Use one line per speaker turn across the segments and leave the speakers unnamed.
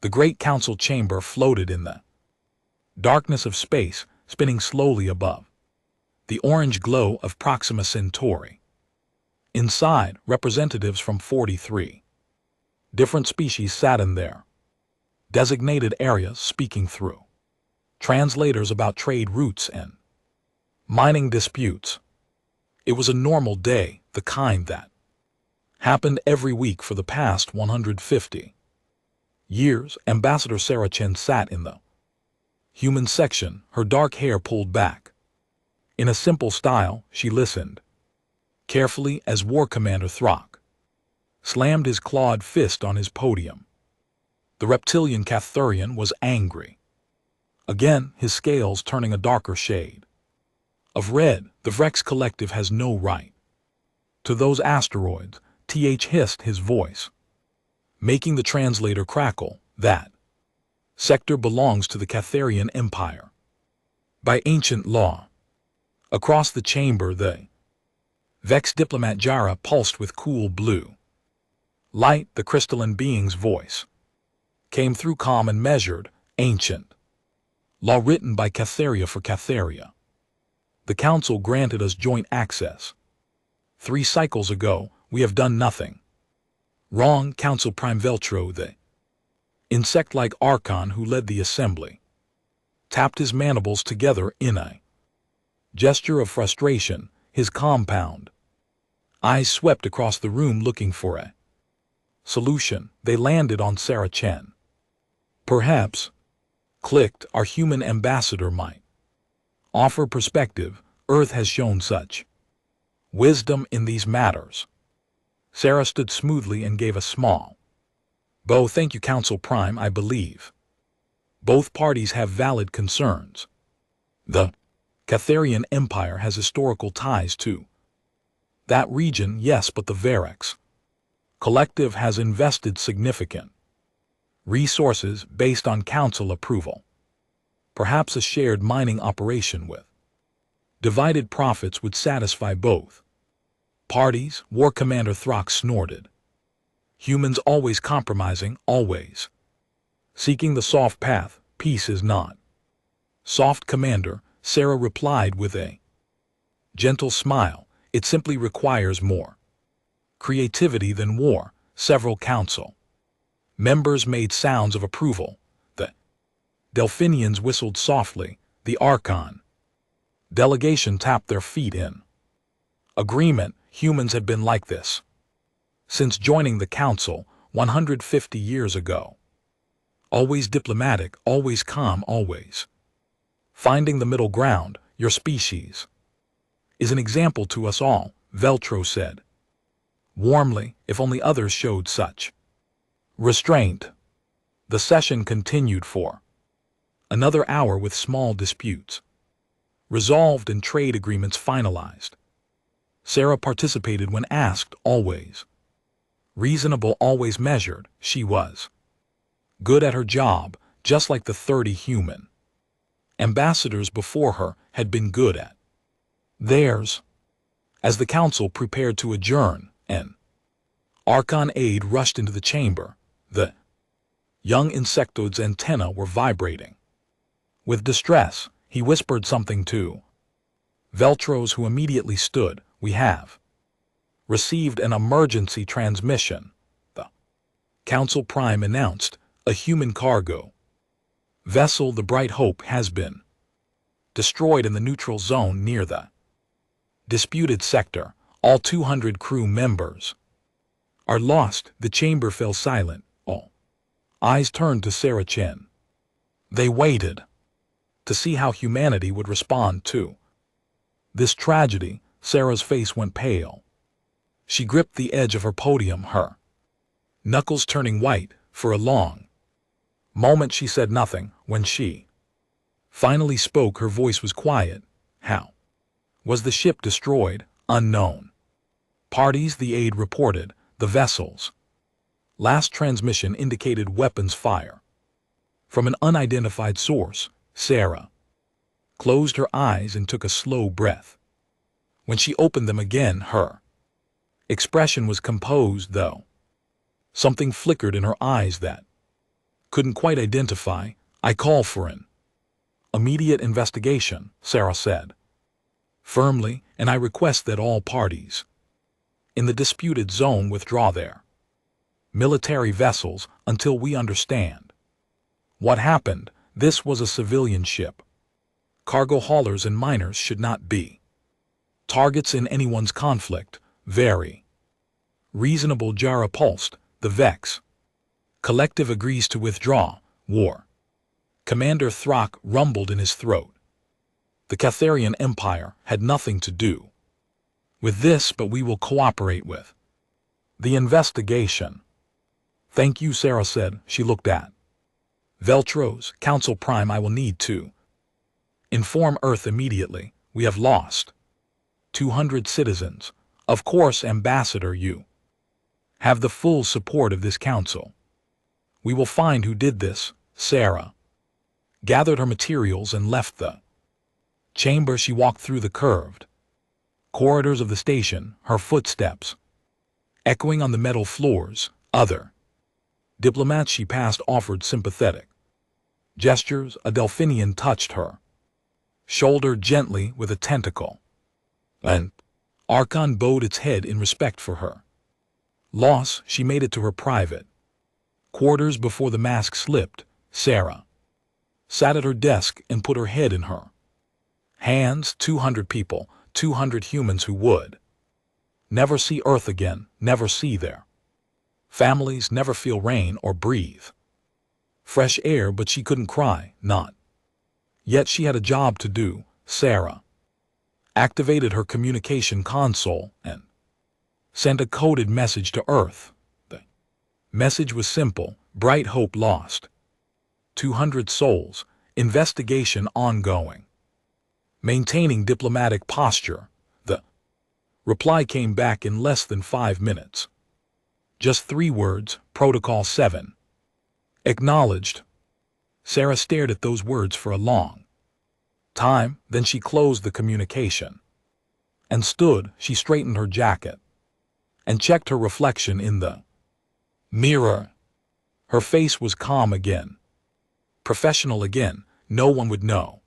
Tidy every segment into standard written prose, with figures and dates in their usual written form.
The great council chamber floated in the darkness of space, spinning slowly above the orange glow of Proxima Centauri. Inside, representatives from 43 different species sat in their designated areas speaking through translators about trade routes and mining disputes. It was a normal day, the kind that happened every week for the past 150 years. Ambassador Sarah Chen sat in the human section, her dark hair pulled back. In a simple style, she listened carefully as War Commander Throck slammed his clawed fist on his podium. The reptilian Cathurian was angry. Again, his scales turning a darker shade of red. The Vrex Collective has no right to those asteroids, TH hissed, his voice making the translator crackle. That sector belongs to the Cathurian Empire by ancient law. Across the chamber, the Vex diplomat Jara pulsed with cool blue light. The crystalline being's voice came through calm and measured. Ancient law written by Catharia for Catharia. The council granted us joint access 3 cycles ago. We have done nothing wrong. Council Prime Veltro, the insect-like archon who led the assembly, tapped his mandibles together in a gesture of frustration. His compound eyes swept across the room looking for a solution. They landed on Sarah Chen. Perhaps, clicked, our human ambassador might offer perspective. Earth has shown such wisdom in these matters. Sarah stood smoothly and gave a small bow. Thank you, Council Prime. I believe both parties have valid concerns. The Catharian Empire has historical ties to that region, yes, but the Verex Collective has invested significant resources based on council approval. Perhaps a shared mining operation with divided profits would satisfy both parties. War Commander Throck snorted. Humans always compromising, always seeking the soft path. Peace is not soft, Commander, Sarah replied with a gentle smile. It simply requires more creativity than war. Several council members made sounds of approval. The Delphinians whistled softly. The Archon delegation tapped their feet in agreement. Humans have been like this since joining the council 150 years ago. Always diplomatic, always calm, always finding the middle ground. Your species is an example to us all, Veltro said warmly. If only others showed such restraint. The session continued for another hour with small disputes resolved and trade agreements finalized. Sarah participated when asked, always reasonable, always measured. She was good at her job, just like the 30 human ambassadors before her had been good at theirs. As the council prepared to adjourn, an Archon aide rushed into the chamber. The young insectoid's antennae were vibrating with distress. He whispered something to Veltros, who immediately stood. We have received an emergency transmission, the Council Prime announced. A human cargo vessel, the Bright Hope, has been destroyed in the neutral zone near the disputed sector. All 200 crew members are lost. The chamber fell silent. All eyes turned to Sarah Chen. They waited to see how humanity would respond to this tragedy. Sarah's face went pale. She gripped the edge of her podium, her knuckles turning white. For a long moment she said nothing. When she finally spoke, her voice was quiet. How was the ship destroyed? Unknown parties, the aide reported. The vessel's last transmission indicated weapons fire from an unidentified source. Sarah closed her eyes and took a slow breath. When she opened them again, her expression was composed, though something flickered in her eyes that Couldn't quite identify. I call for an immediate investigation, Sarah said firmly, and I request that all parties in the disputed zone withdraw their military vessels until we understand what happened. This was a civilian ship. Cargo haulers and miners should not be targets in anyone's conflict. Very reasonable. Jara pulsed. The Vex collective agrees to withdraw. War Commander Throck rumbled in his throat. The Catharian Empire had nothing to do with this, but we will cooperate with the investigation. Thank you, Sarah said. She looked at Veltros. Council Prime, I will need to inform Earth immediately. We have lost 200 citizens. Of course, Ambassador, you have the full support of this council. We will find who did this. Sarah gathered her materials and left the chamber. She walked through the curved corridors of the station, her footsteps echoing on the metal floors. Other diplomats she passed offered sympathetic gestures. A Delphinian touched her shoulder gently with a tentacle. An Archon bowed its head in respect for her loss. She made it to her private quarters before the mask slipped. Sarah sat at her desk and put her head in her hands. 200 people, 200 humans who would never see Earth again, never see their families, never feel rain or breathe fresh air. But she couldn't cry, not yet. She had a job to do. Sarah activated her communication console and sent a coded message to Earth. The message was simple: bright hope lost. 200 souls. Investigation ongoing. Maintaining diplomatic posture. The reply came back in less than 5 minutes. Just 3 words: Protocol 7. Acknowledged. Sarah stared at those words for a long time, then she closed the communication and stood. She straightened her jacket and checked her reflection in the mirror. Her face was calm again, professional again. No one would know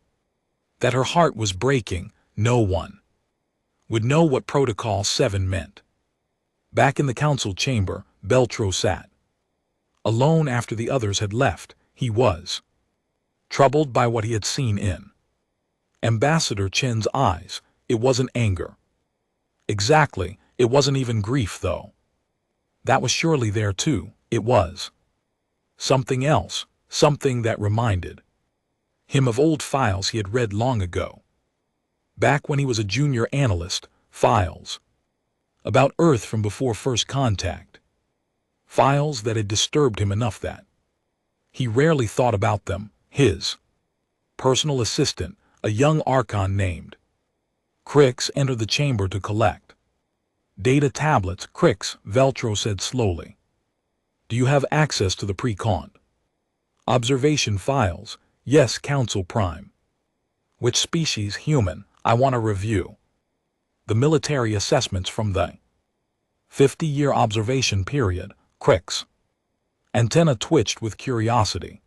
that her heart was breaking. No one would know what Protocol 7 meant. Back in the council chamber, Beltro sat alone after the others had left. He was troubled by what he had seen in Ambassador Chen's eyes. It wasn't anger. Exactly. It wasn't even grief, though. That was surely there too. It was something else, something that reminded him of old files he had read long ago. Back when he was a junior analyst, files about Earth from before first contact. Files that had disturbed him enough that he rarely thought about them. His personal assistant, a young Archon named Crix, entered the chamber to collect data tablets. Crix, Veltro said slowly. Do you have access to the pre-con observation files? Yes, Council Prime. Which species? Human. I want to review the military assessments from the 50-year observation period. Crix antenna twitched with curiosity.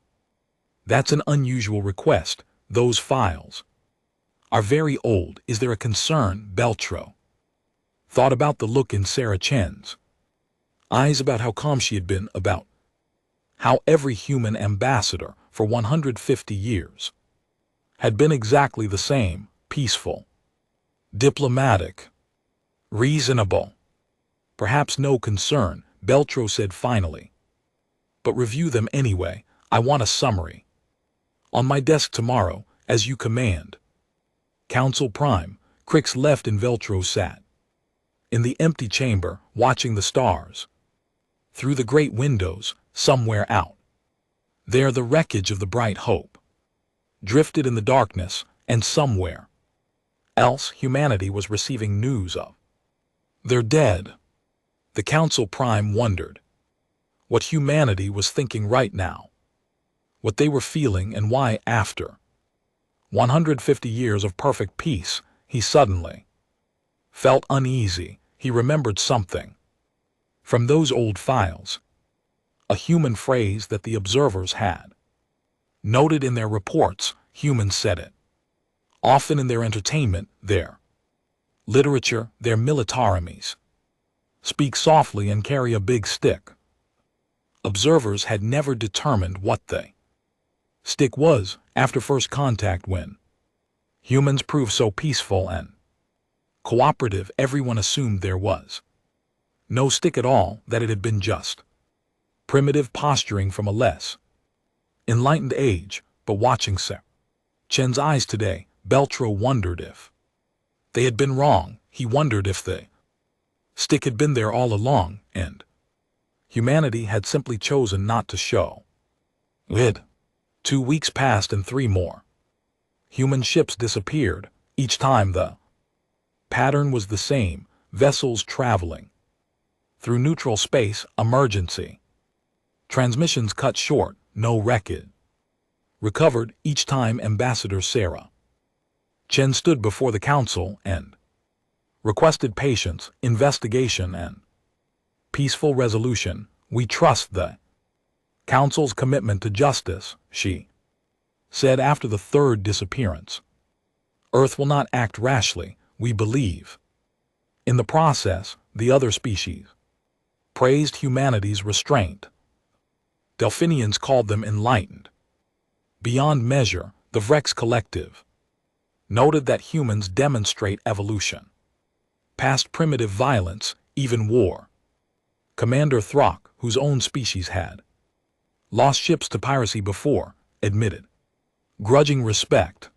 That's an unusual request. Those files are very old. Is there a concern? Beltro thought about the look in Sarah Chen's eyes, about how calm she had been, about how every human ambassador for 150 years had been exactly the same: peaceful, diplomatic, reasonable. Perhaps no concern, Beltro said finally. But review them anyway. I want a summary on my desk tomorrow, as you command. Council Prime. Crix left and Veltro sat in the empty chamber, watching the stars through the great windows. Somewhere out there, the wreckage of the Bright Hope drifted in the darkness, and somewhere else humanity was receiving news of their dead. The Council Prime wondered what humanity was thinking right now, what they were feeling, and why, after 150 years of perfect peace, he suddenly felt uneasy. He remembered something from those old files. a human phrase that the observers had noted in their reports. Humans said it often in their entertainment, their literature, their militarisms. Speak softly and carry a big stick. Observers had never determined what the stick was after first contact. When humans proved so peaceful and cooperative, everyone assumed there was no stick at all, that it had been just primitive posturing from a less enlightened age. But watching Sir Chen's eyes today, Beltro wondered if they had been wrong. He wondered if the stick had been there all along, and humanity had simply chosen not to show it. 2 weeks passed and 3 more. Human ships disappeared. Each time the pattern was the same: vessels traveling through neutral space, emergency transmissions cut short, no wreckage recovered. Each time Ambassador Sarah Chen stood before the council and requested patience, investigation, and peaceful resolution. "We trust the council's commitment to justice," she said after the 3rd disappearance. "Earth will not act rashly. We believe in the process." The other species praised humanity's restraint. Delphinians called them enlightened beyond measure. The Vrex Collective noted that humans demonstrate evolution past primitive violence, even war. Commander Throck, whose own species had lost ships to piracy before, admitted grudging respect.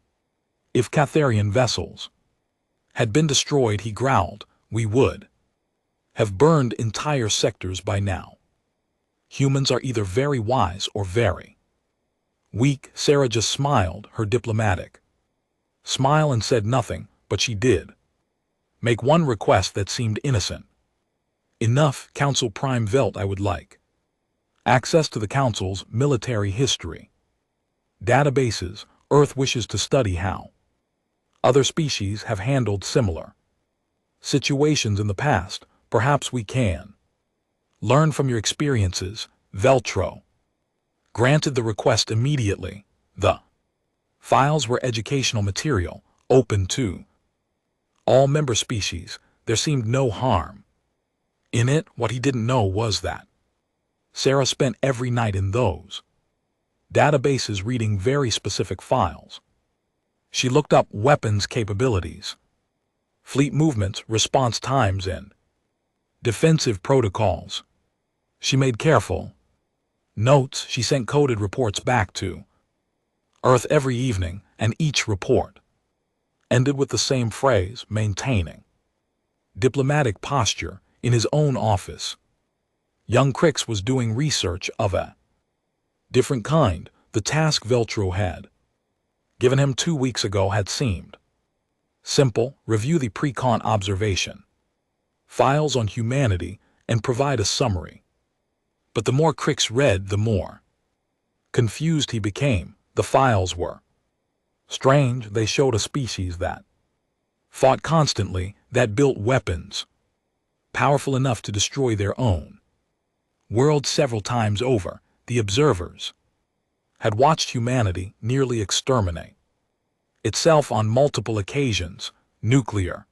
If Catharian vessels had been destroyed, he growled, we would have burned entire sectors by now. Humans are either very wise or very weak. Sarah just smiled her diplomatic smile and said nothing, but she did make one request that seemed innocent enough. Council Prime Velt, I would like access to the Council's military history databases. Earth wishes to study how other species have handled similar situations in the past. Perhaps we can learn from your experiences. Veltro granted the request immediately. The files were educational material, open to all member species. There seemed no harm in it. What he didn't know was that Sarah spent every night in those databases reading very specific files. She looked up weapons capabilities, fleet movements, response times, and defensive protocols. She made careful notes. She sent coded reports back to Earth every evening, and each report ended with the same phrase: maintaining diplomatic posture. In his own office, young Crix was doing research of a different kind. The task Veltro had given him 2 weeks ago had seemed simple: review the pre-con observation files on humanity and provide a summary. But the more Crix read, the more confused he became. The files were strange. They showed a species that fought constantly, that built weapons powerful enough to destroy their own world several times over. The observers had watched humanity nearly exterminate itself on multiple occasions: nuclear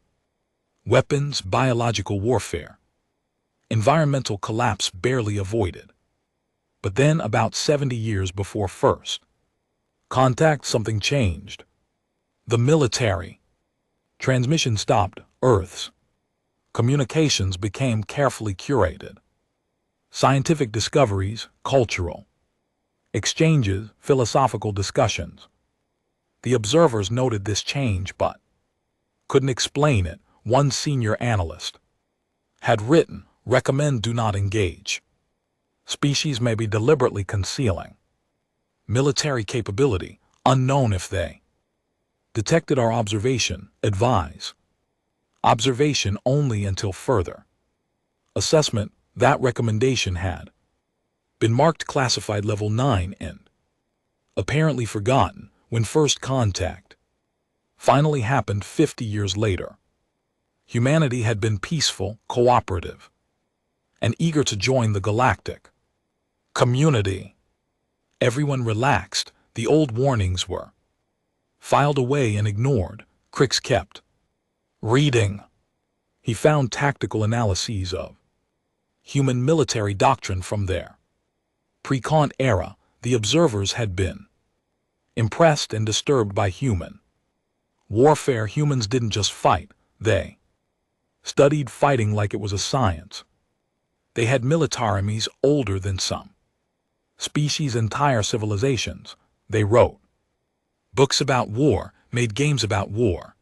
weapons, biological warfare, environmental collapse barely avoided. But then, about 70 years before first contact, something changed. The military transmission stopped. Earth's communications became carefully curated. Scientific discoveries, cultural exchanges, philosophical discussions. The observers noted this change but couldn't explain it. One senior analyst had written, recommend do not engage. Species may be deliberately concealing military capability, unknown if they detected our observation. Advise observation only until further assessment. That recommendation had been marked classified level 9 and apparently forgotten when first contact finally happened 50 years later. Humanity had been peaceful, cooperative, and eager to join the galactic Community. Everyone relaxed. The old warnings were filed away and ignored. Crix kept reading. He found tactical analyses of human military doctrine from their pre-Kant era. The observers had been impressed and disturbed by human warfare. Humans didn't just fight, they studied fighting like it was a science. They had militaries older than some species, entire civilizations. They wrote books about war, made games about war,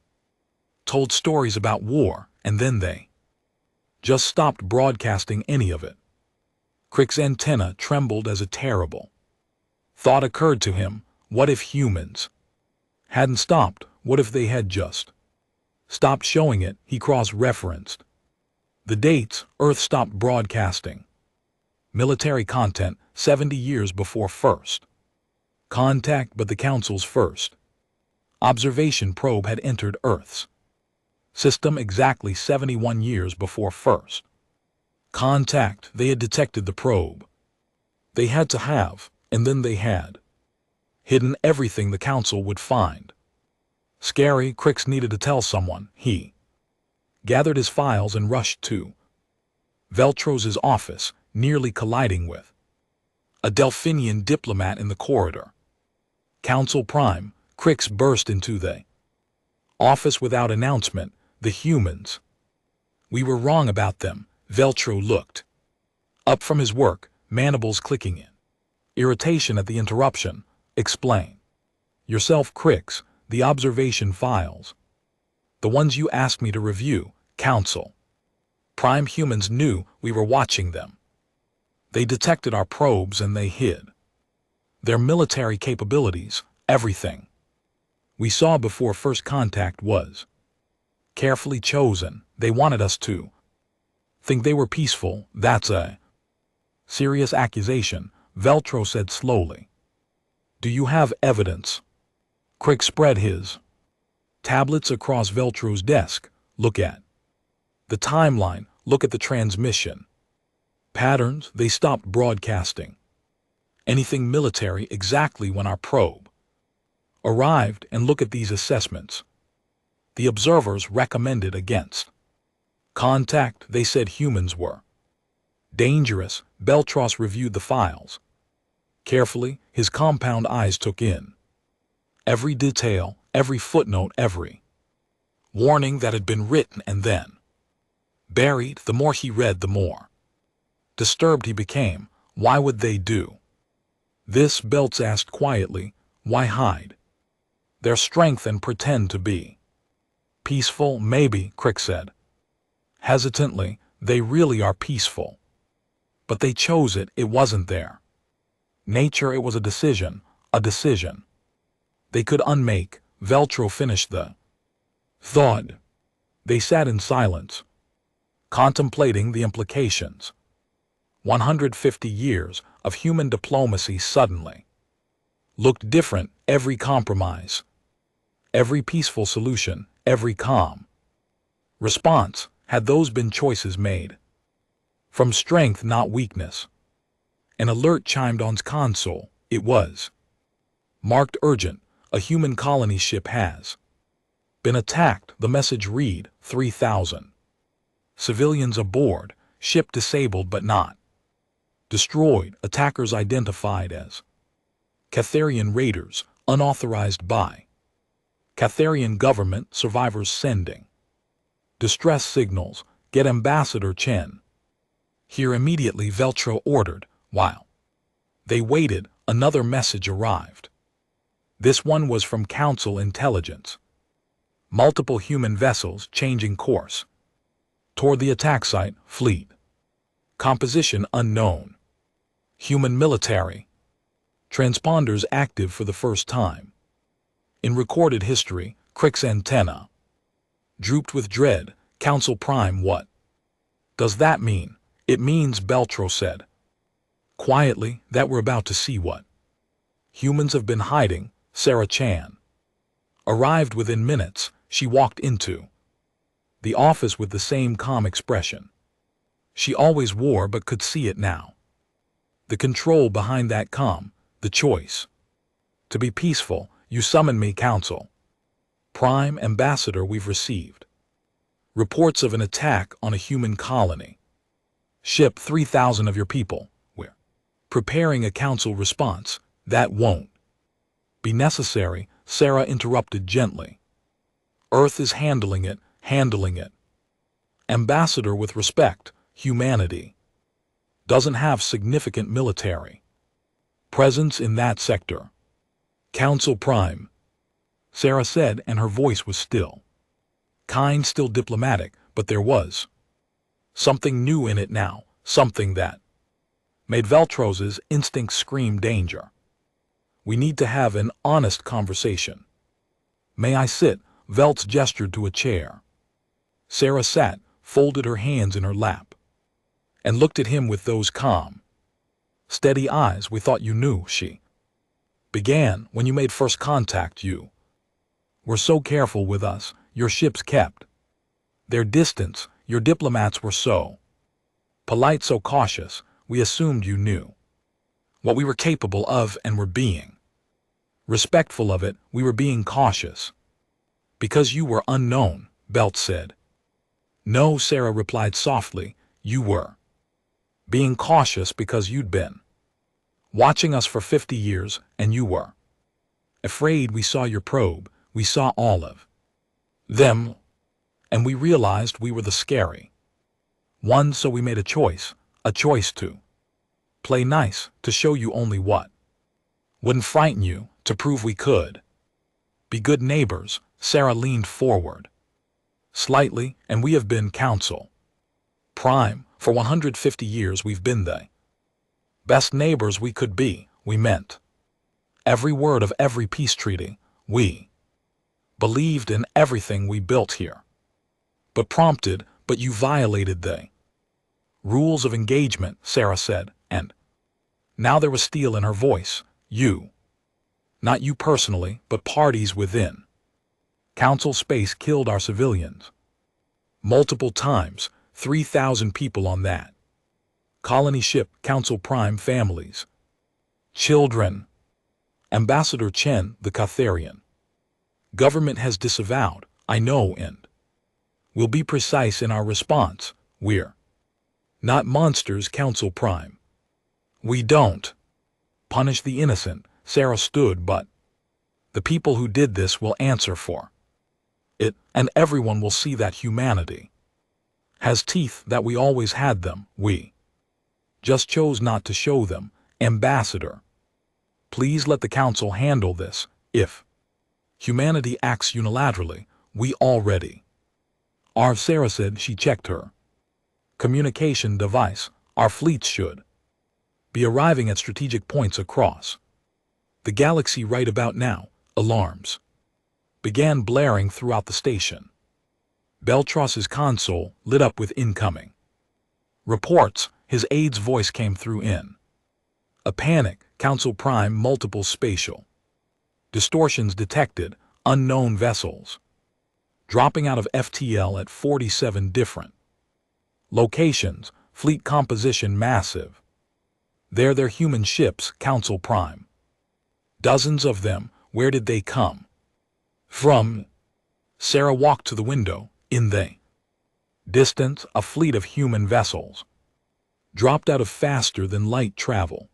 told stories about war, and then they just stopped broadcasting any of it. Crix's antenna trembled as a terrible thought occurred to him. What if humans hadn't stopped? What if they had just stopped showing it? He cross-referenced the dates. Earth stopped broadcasting military content 70 years before first contact, but the Council's first observation probe had entered Earth's system exactly 71 years before first contact. They had detected the probe. They had to have, and then they had hidden everything the Council would find. Scary. Crix needed to tell someone. He gathered his files and rushed to Veltro's office, nearly colliding with a Delphinian diplomat in the corridor. Council Prime. Crix burst into the office without announcement. The humans. We were wrong about them. Veltro looked up from his work, mandibles clicking in irritation at the interruption. Explain yourself, Crix. The observation files, the ones you asked me to review. Council Prime. Humans knew we were watching them. They detected our probes and they hid their military capabilities. Everything we saw before first contact was carefully chosen. They wanted us to think they were peaceful. That's a serious accusation, Veltro said slowly. Do you have evidence? Crix spread his tablets across Veltro's desk. Look at the timeline. Look at the transmission patterns. They stopped broadcasting anything military exactly when our probe arrived. And look at these assessments. The observers recommended against contact. They said humans were dangerous. Beltros reviewed the files carefully. His compound eyes took in every detail, every footnote, every warning that had been written and then buried. The more he read, the more disturbed he became. Why would they do this? Belts asked quietly. Why hide their strength and pretend to be peaceful? Maybe, Crix said hesitantly, they really are peaceful. But they chose it. It wasn't their nature. It was a decision they could unmake. Veltro finished the thought. They sat in silence, contemplating the implications. 150 years of human diplomacy suddenly looked different. Every compromise, every peaceful solution, every calm response. Had those been choices made from strength, not weakness? An alert chimed on's console. It was marked urgent. A human colony ship has been attacked. The message read, 3,000 civilians aboard, ship disabled but not destroyed. Attackers identified as Catharian raiders, unauthorized by Catharian government. Survivors sending distress signals. Get Ambassador Chen here immediately, Veltro ordered. While they waited, another message arrived. This one was from Council Intelligence. Multiple human vessels changing course toward the attack site. Fleet composition unknown. Human military transponders active for the first time in recorded history. Crix's antenna drooped with dread. Council Prime. What does that mean? It means, Beltro said quietly, that we're about to see what humans have been hiding. Sarah Chan arrived within minutes. She walked into the office with the same calm expression she always wore, but could see it now. The control behind that calm, the choice. To be peaceful, you summon me, Council. Prime Ambassador, we've received reports of an attack on a human colony. Ship 3,000 of your people. We're preparing a council response. That won't be necessary, Sarah interrupted gently. Earth is handling it. Ambassador, with respect, humanity doesn't have significant military presence in that sector. Council Prime, Sarah said, and her voice was still kind, still diplomatic, but there was something new in it now, something that made Veltros's instincts scream danger. We need to have an honest conversation. May I sit? Veltz gestured to a chair. Sarah sat, folded her hands in her lap, and looked at him with those calm, steady eyes. We thought you knew, she began. When you made first contact, you were so careful with us. Your ships kept their distance. Your diplomats were so polite, so cautious. We assumed you knew what we were capable of and were being respectful of it. We were being cautious because you were unknown, Belt said. No, Sarah replied softly, you were being cautious because you'd been watching us for 50 years, and you were afraid. We saw your probe. We saw all of them, and we realized we were the scary ones, so we made a choice to play nice, to show you only what wouldn't frighten you, to prove we could be good neighbors. Sarah leaned forward slightly, and we have been, Council Prime, for 150 years. We've been the best neighbors we could be. We meant every word of every peace treaty. We believed in everything we built here. But you violated the rules of engagement, Sarah said, and now there was steel in her voice. You, not you personally, but parties within Council space killed our civilians multiple times. 3,000 people on that colony ship, Council Prime, families, children. Ambassador Chen, the Catharian government has disavowed, I know, and we'll be precise in our response. We're not monsters, Council Prime. We don't punish the innocent. Sarah stood, but the people who did this will answer for it, and everyone will see that humanity has teeth, that we always had them. We just chose not to show them. Ambassador, please let the Council handle this. If humanity acts unilaterally, we already are. Sarah said. She checked her communication device. Our fleets should be arriving at strategic points across the galaxy right about now. Alarms began blaring throughout the station. Beltros's console lit up with incoming reports. His aide's voice came through in a panic. Council Prime, multiple spatial distortions detected. Unknown vessels dropping out of FTL at 47 different locations. Fleet composition massive. They're human ships, Council Prime. Dozens of them. Where did they come from? Sarah walked to the window. In the distance, a fleet of human vessels dropped out of faster than light travel.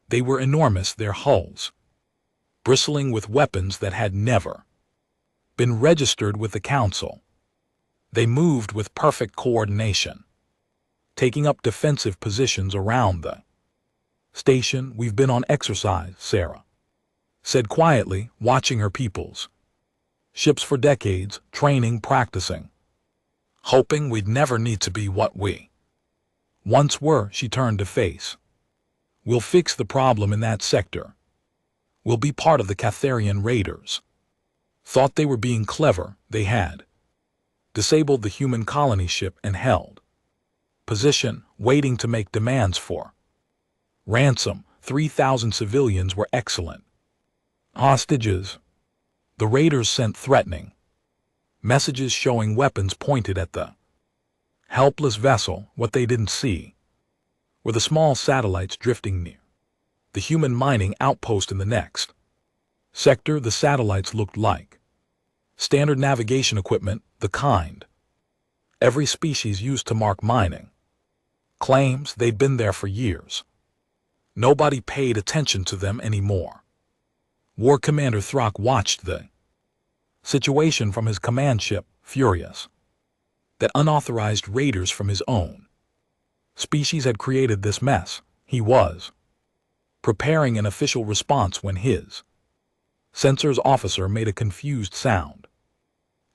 They were enormous, their hulls bristling with weapons that had never been registered with the Council. They moved with perfect coordination, taking up defensive positions around the station. We've been on exercise, Sarah said quietly, watching her people's ships for decades, training, practicing, hoping we'd never need to be what we once were. She turned to face. We'll fix the problem in that sector. We'll be part of the Catharian raiders. Thought they were being clever. They had disabled the human colony ship and held position, waiting to make demands for ransom. 3,000 civilians were excellent hostages. The raiders sent threatening messages showing weapons pointed at the helpless vessel. What they didn't see were the small satellites drifting near. The human mining outpost in the next sector. The satellites looked like standard navigation equipment, the kind every species used to mark mining. Claims they'd been there for years. Nobody paid attention to them anymore. War Commander Throck watched the situation from his command ship, furious that unauthorized raiders from his own species had created this mess. He was preparing an official response when his sensors officer made a confused sound.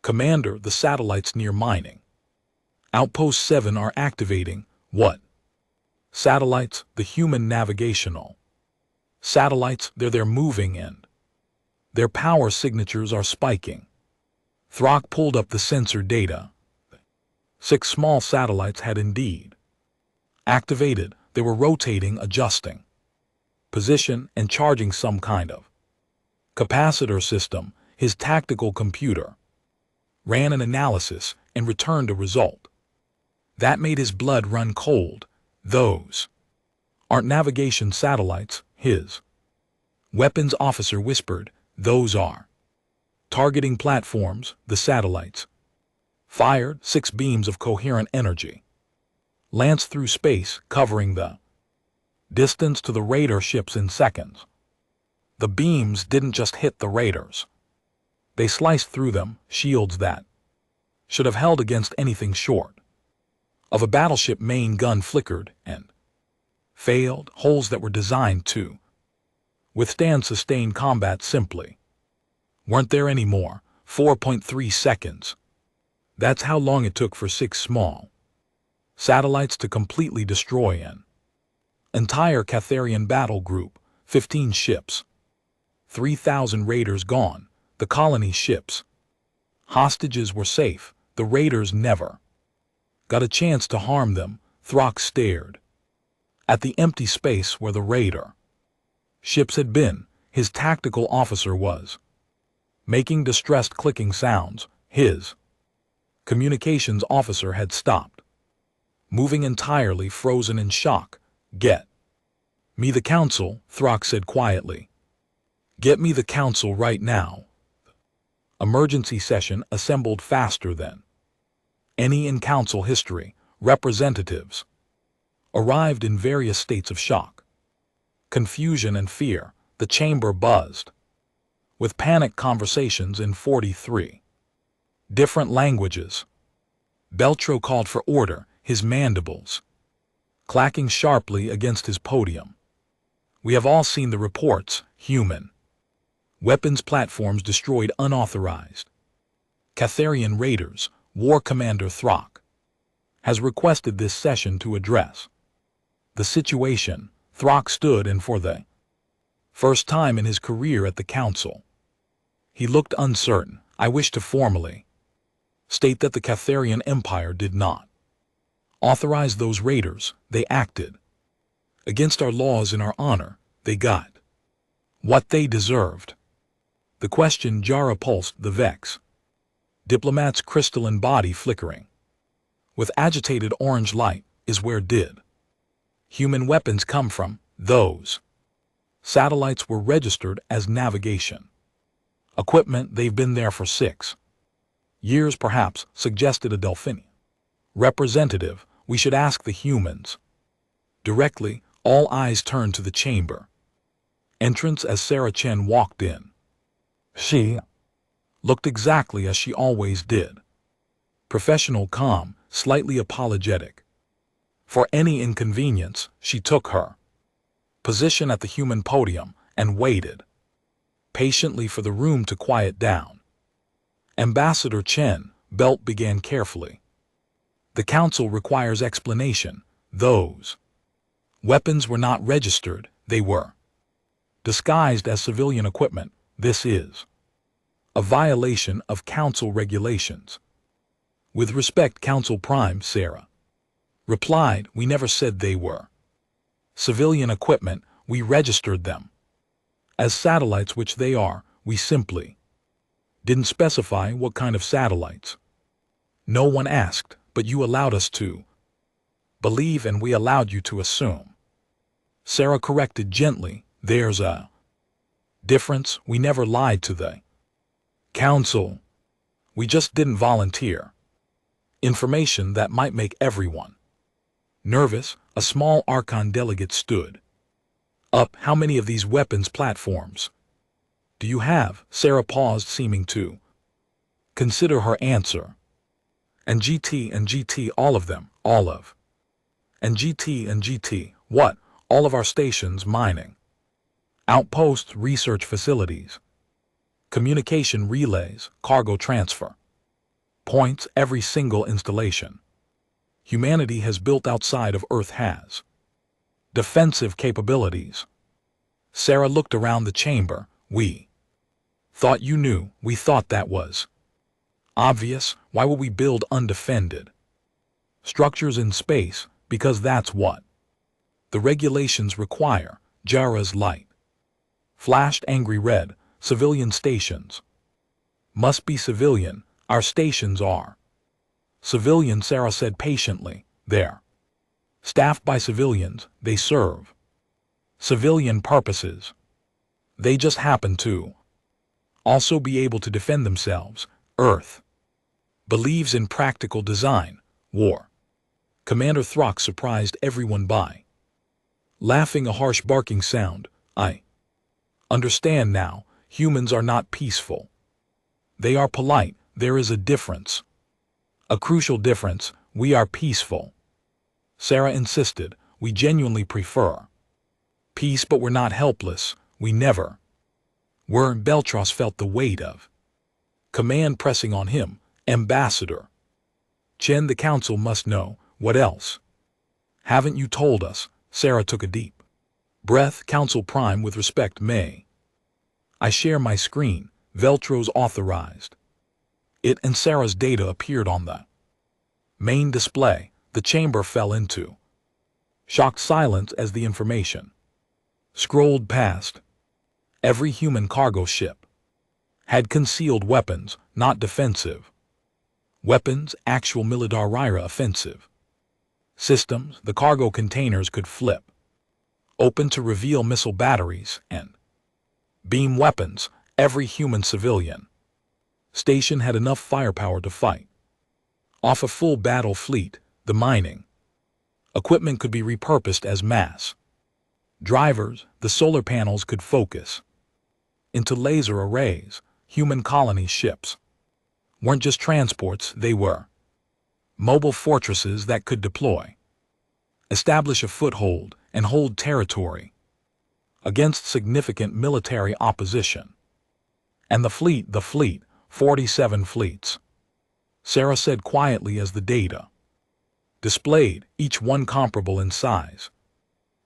Commander, the satellites near mining Outpost 7 are activating. What? Satellites, the human navigational satellites. They're moving and their power signatures are spiking. Throck pulled up the sensor data. 6 small satellites had indeed activated. They were rotating, adjusting position, and charging some kind of capacitor system. His tactical computer ran an analysis and returned a result that made his blood run cold. Those aren't navigation satellites, his weapons officer whispered. Those are targeting platforms. The satellites fired 6 beams of coherent energy, lanced through space, covering the distance to the raider ships in seconds. The beams didn't just hit the raiders. They sliced through them, shields that should have held against anything short of a battleship main gun flickered and failed. Holes that were designed to withstand sustained combat simply weren't there anymore. 4.3 seconds. That's how long it took for 6 small satellites to completely destroy an entire Catharian battle group. 15 ships. 3,000 raiders gone. The colony ships. Hostages were safe. The raiders never got a chance to harm them. Throck stared at the empty space where the raider ships had been. His tactical officer was making distressed clicking sounds. His communications officer had stopped moving entirely, frozen in shock. Get me the council, Throck said quietly. Get me the council right now. Emergency session assembled faster than any in council history. Representatives arrived in various states of shock, confusion, and fear. The chamber buzzed with panicked conversations in 43 different languages. Beltro called for order, his mandibles clacking sharply against his podium. We have all seen the reports. Human weapons platforms destroyed, unauthorized Catharian raiders. War Commander Throck has requested this session to address the situation. Throck stood, and for the first time in his career at the council, he looked uncertain. I wish to formally state that the Catharian Empire did not authorize those raiders. They acted against our laws and our honor. They got what they deserved. The question Jara pulsed, the Vex diplomat's crystalline body flickering with agitated orange light. Is where did human weapons come from? Those satellites were registered as navigation equipment. They've been there for 6 years, perhaps, suggested a Delphinian representative. We should ask the humans directly. All eyes turned to the chamber entrance as Sarah Chen walked in. She looked exactly as she always did. Professional, calm, slightly apologetic for any inconvenience. She took her position at the human podium and waited patiently for the room to quiet down. Ambassador Chen, Belt began carefully. The council requires explanation. Those weapons were not registered. They were disguised as civilian equipment. This is a violation of council regulations. With respect, Council Prime, Sarah replied. We never said they were civilian equipment. We registered them as satellites, which they are. We simply didn't specify what kind of satellites. No one asked, but you allowed us to believe and we allowed you to assume. Sarah corrected gently, there's a difference. We never lied to the council. We just didn't volunteer information that might make everyone nervous. A small Archon delegate stood up. How many of these weapons platforms do you have? Sarah paused, seeming to consider her answer. And GT, all of them, all of. And GT, what? All of our stations, mining outposts, research facilities, communication relays, cargo transfer points, every single installation humanity has built outside of Earth has defensive capabilities. Sarah looked around the chamber. We thought you knew. We thought that was obvious. Why would we build undefended structures in space? Because that's what the regulations require. Jara's light flashed angry red. Civilian stations must be civilian. Our stations are civilian, Sarah said patiently. They're staffed by civilians. They serve civilian purposes. They just happen to also be able to defend themselves. Earth believes in practical design. War. Commander Throck surprised everyone by laughing, a harsh barking sound. I understand now. Humans are not peaceful. They are polite. There is a difference. A crucial difference. We are peaceful. Sarah insisted. We genuinely prefer peace, but we're not helpless. We never were. Beltros felt the weight of command pressing on him. Ambassador Chen, the council must know. What else haven't you told us? Sarah took a deep breath. Council Prime, with respect, may I share my screen? Veltros authorized it, and Sarah's data appeared on the main display. The chamber fell into shocked silence as the information scrolled past. Every human cargo ship had concealed weapons, not defensive weapons, actual military offensive systems. The cargo containers could flip open to reveal missile batteries and beam weapons. Every human civilian station had enough firepower to fight off a full battle fleet. The mining equipment could be repurposed as mass drivers. The solar panels could focus into laser arrays. Human colony ships weren't just transports, they were mobile fortresses that could deploy, establish a foothold, and hold territory against significant military opposition. And the fleet, 47 fleets, Sarah said quietly as the data displayed, each one comparable in size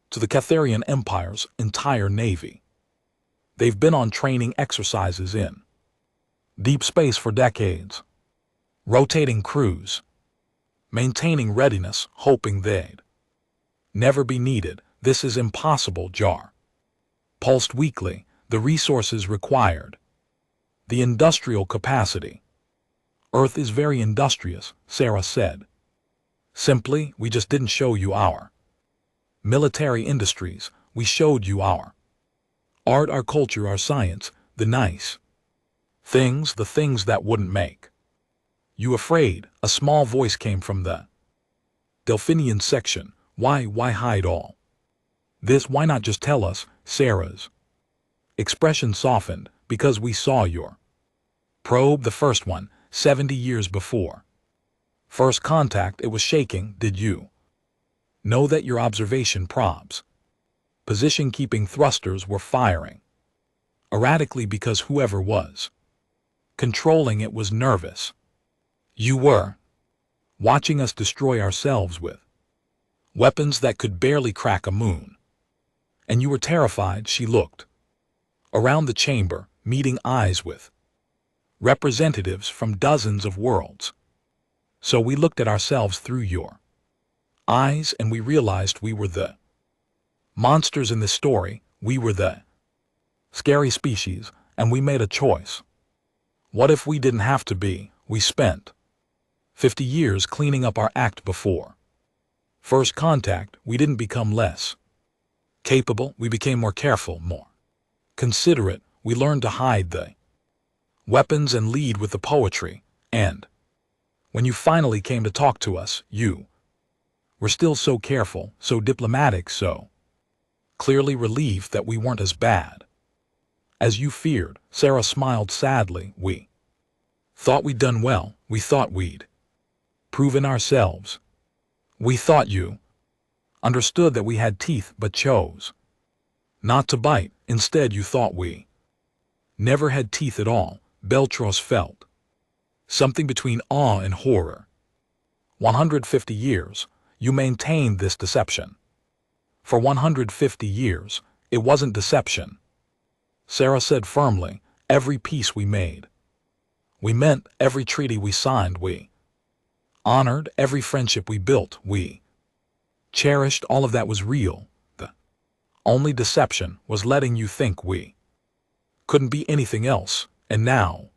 to the Catharian Empire's entire navy. They've been on training exercises in deep space for decades, rotating crews, maintaining readiness, hoping they'd never be needed. This is impossible. Jar pulsed weakly. The resources required, the industrial capacity. Earth is very industrious, Sarah said. Simply, we just didn't show you our military industries. We showed you our art, our culture, our science, the nice things, the things that wouldn't make you afraid. A small voice came from the Delphinian section. Why hide all this? Why not just tell us? Sarah's expression softened. Because we saw your probe, the first one, 70 years before first contact. It was shaking. Did you know that your observation probes, position-keeping thrusters, were firing erratically because whoever was controlling it was nervous? You were watching us destroy ourselves with weapons that could barely crack a moon. And you were terrified. She looked around the chamber, meeting eyes with representatives from dozens of worlds. So we looked at ourselves through your eyes, and we realized we were the monsters in this story. We were the scary species, and we made a choice. What if we didn't have to be? We spent 50 years cleaning up our act before First contact, we didn't become less capable, we became more careful, more considerate. We learned to hide the weapons and lead with the poetry. And when you finally came to talk to us, you were still so careful, so diplomatic, so clearly relieved that we weren't as bad as you feared. Sarah smiled sadly. We thought we'd done well. We thought we'd proven ourselves. We thought you understood that we had teeth but chose not to bite. Instead, you thought we never had teeth at all. Beltros felt something between awe and horror. 150 years, you maintained this deception. For 150 years, it wasn't deception. Sarah said firmly, every peace we made. We meant every treaty we signed. We honored every friendship we built. We cherished all of that was real. The only deception was letting you think we couldn't be anything else. And now?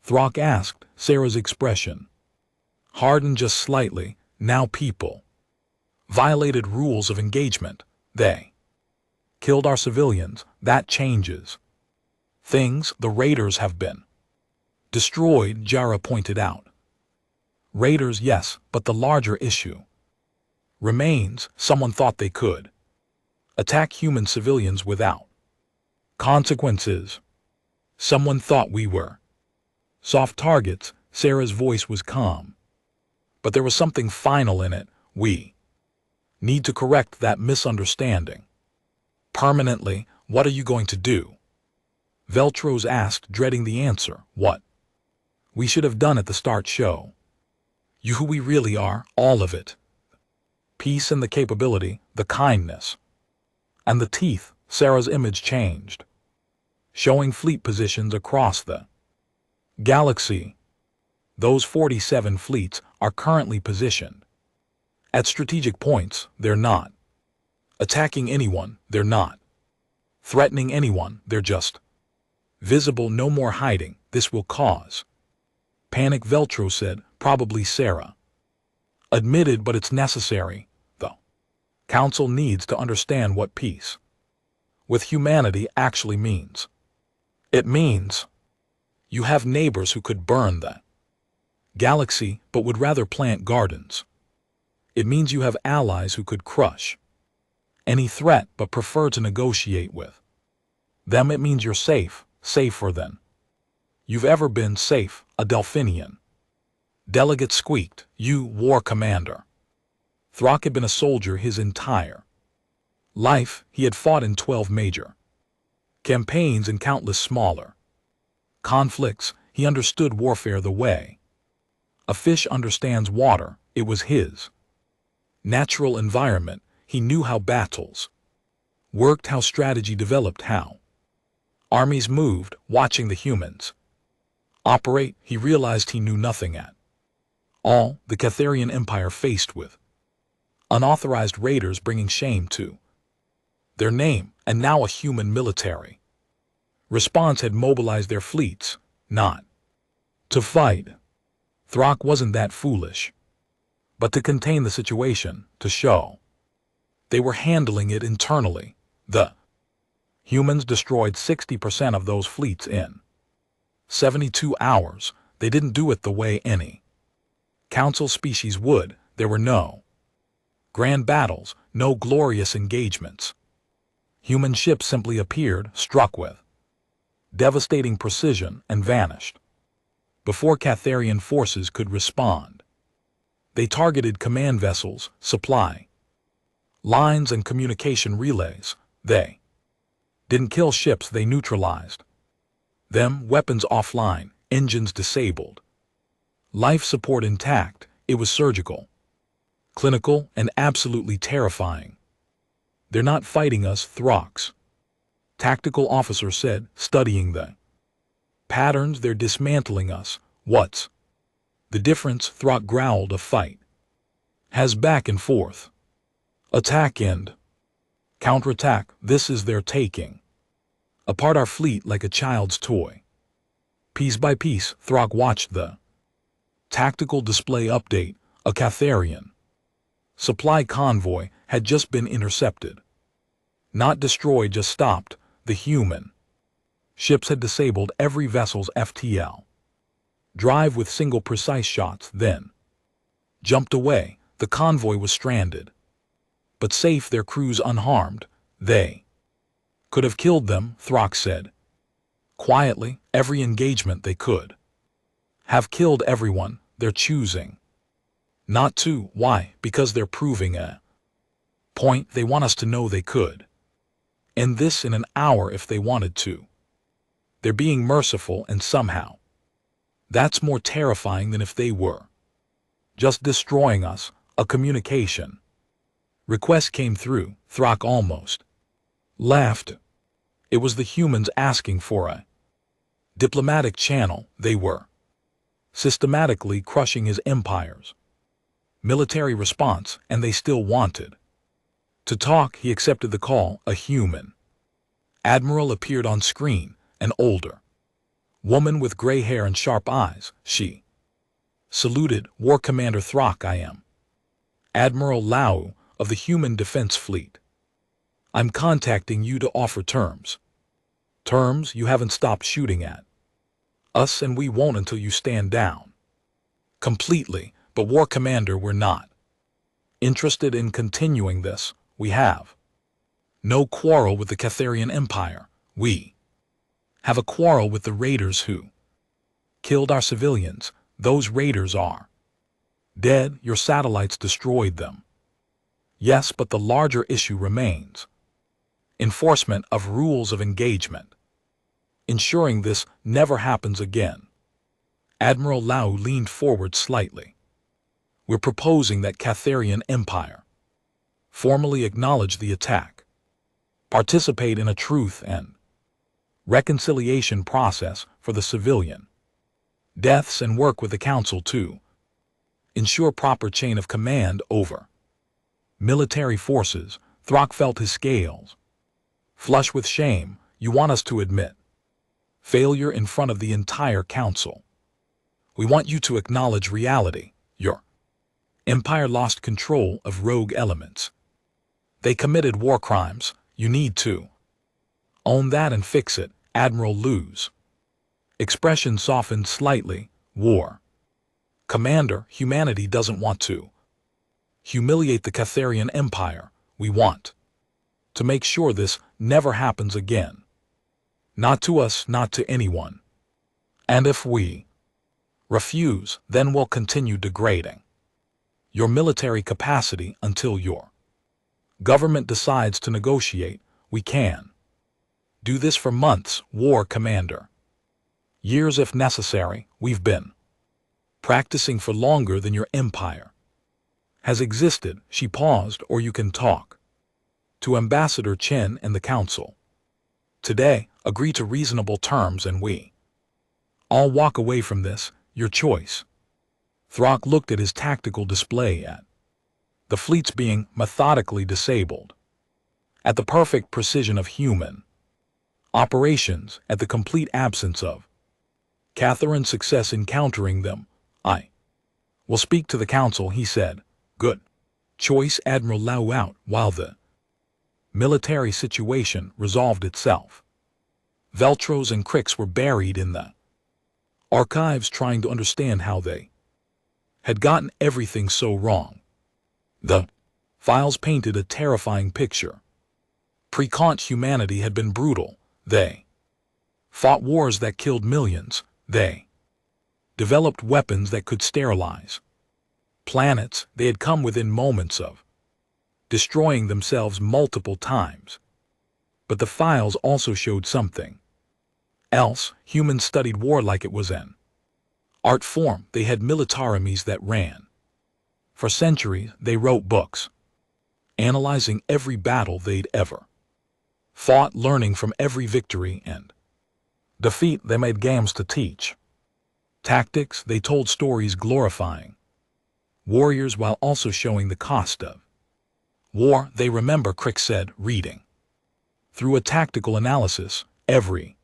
Throck asked. Sarah's expression hardened just slightly. Now people violated rules of engagement. They killed our civilians. That changes things. The raiders have been destroyed, Jara pointed out. Raiders, yes, but the larger issue remains. Someone thought they could attack human civilians without consequences. Someone thought we were soft targets. Sarah's voice was calm, but there was something final in it. We need to correct that misunderstanding permanently. What are you going to do? Veltros asked, dreading the answer. What we should have done at the start. Show you who we really are, all of it. Peace and the capability, the kindness, and the teeth. Sarah's image changed, showing fleet positions across the galaxy. Those 47 fleets are currently positioned at strategic points. They're not attacking anyone. They're not threatening anyone. They're just visible. No more hiding. This will cause panic, Veltro said. Probably, Sarah admitted, but it's necessary. The Council needs to understand what peace with humanity actually means. It means you have neighbors who could burn the galaxy but would rather plant gardens. It means you have allies who could crush any threat but prefer to negotiate with them. It means you're safe, safer than you've ever been safe. A Delphinian delegate squeaked. You, war commander. Throck had been a soldier his entire life. He had fought in 12 major campaigns and countless smaller conflicts. He understood warfare the way a fish understands water. It was his natural environment. He knew how battles worked, how strategy developed, how armies moved. Watching the humans operate, he realized he knew nothing at all. The Catharian Empire faced with unauthorized raiders bringing shame to their name, and now a human military response had mobilized their fleets, not to fight. Throck wasn't that foolish, but to contain the situation, to show they were handling it internally. The humans destroyed 60% of those fleets in 72 hours. They didn't do it the way any Council species would. There were no grand battles, no glorious engagements. Human ships simply appeared, struck with devastating precision, and vanished before Catharian forces could respond. They targeted command vessels, supply lines, and communication relays. They didn't kill ships, they neutralized them. Weapons offline, engines disabled, life support intact. It was surgical, clinical, and absolutely terrifying. They're not fighting us, Throck's tactical officer said, studying the patterns. They're dismantling us. What's the difference? Throck growled. A fight has back and forth, attack and counterattack. This is their taking apart our fleet like a child's toy. Piece by piece. Throck watched the tactical display update. A Catharian Supply convoy had just been intercepted. Not destroyed, just stopped. The human ships had disabled every vessel's FTL. Drive with single precise shots, then jumped away. The convoy was stranded, but safe, their crews unharmed. They could have killed them, Throck said. Quietly, every engagement they could have killed everyone they're choosing not to. Why? Because they're proving a point. They want us to know they could end this in an hour if they wanted to. They're being merciful, and somehow that's more terrifying than if they were just destroying us. A communication request came through. Throck almost laughed. It was the humans asking for a diplomatic channel. They were systematically crushing his empire's military response, and they still wanted to talk. He accepted the call. A human admiral appeared on screen, an older woman with gray hair and sharp eyes. She saluted. War Commander Throck, I am Admiral Lau of the Human Defense Fleet. I'm contacting you to offer terms. Terms? You haven't stopped shooting at us, and we won't until you stand down completely. But War Commander, we're not interested in continuing this. We have no quarrel with the Catharian Empire. We have a quarrel with the raiders who killed our civilians. Those raiders are dead. Your satellites destroyed them. Yes, but the larger issue remains enforcement of rules of engagement, ensuring this never happens again. Admiral Lau leaned forward slightly. We're proposing that Catharian Empire formally acknowledge the attack, participate in a truth and reconciliation process for the civilian deaths, and work with the Council to ensure proper chain of command over military forces. Throck felt his scales flush with shame. You want us to admit failure in front of the entire Council. We want you to acknowledge reality. Your empire lost control of rogue elements. They committed war crimes. You need to own that and fix it. Admiral Lau's expression softened slightly. War Commander, humanity doesn't want to humiliate the Catharian Empire. We want to make sure this never happens again. Not to us, not to anyone. And if we refuse, then we'll continue degrading your military capacity until your government decides to negotiate. We can do this for months, War Commander. Years if necessary. We've been practicing for longer than your empire has existed. She paused. Or you can talk to Ambassador Chen and the Council today, agree to reasonable terms, and we all walk away from this. Your choice. Throck looked at his tactical display at the fleets being methodically disabled, at the perfect precision of human operations, at the complete absence of Catharine's success in countering them. I will speak to the Council, he said. Good choice, Admiral Lau out. While the military situation resolved itself, Veltros and Cricks were buried in the archives trying to understand how they had gotten everything so wrong. The files painted a terrifying picture. Pre-Kant humanity had been brutal. They fought wars that killed millions. They developed weapons that could sterilize planets. They had come within moments of destroying themselves multiple times. But the files also showed something else. Humans studied war like it was an art form. They had militarities that ran for centuries. They wrote books analyzing every battle they'd ever fought, learning from every victory and defeat. They made games to teach tactics. They told stories glorifying warriors while also showing the cost of war. They remember, Crick said, reading through a tactical analysis. Every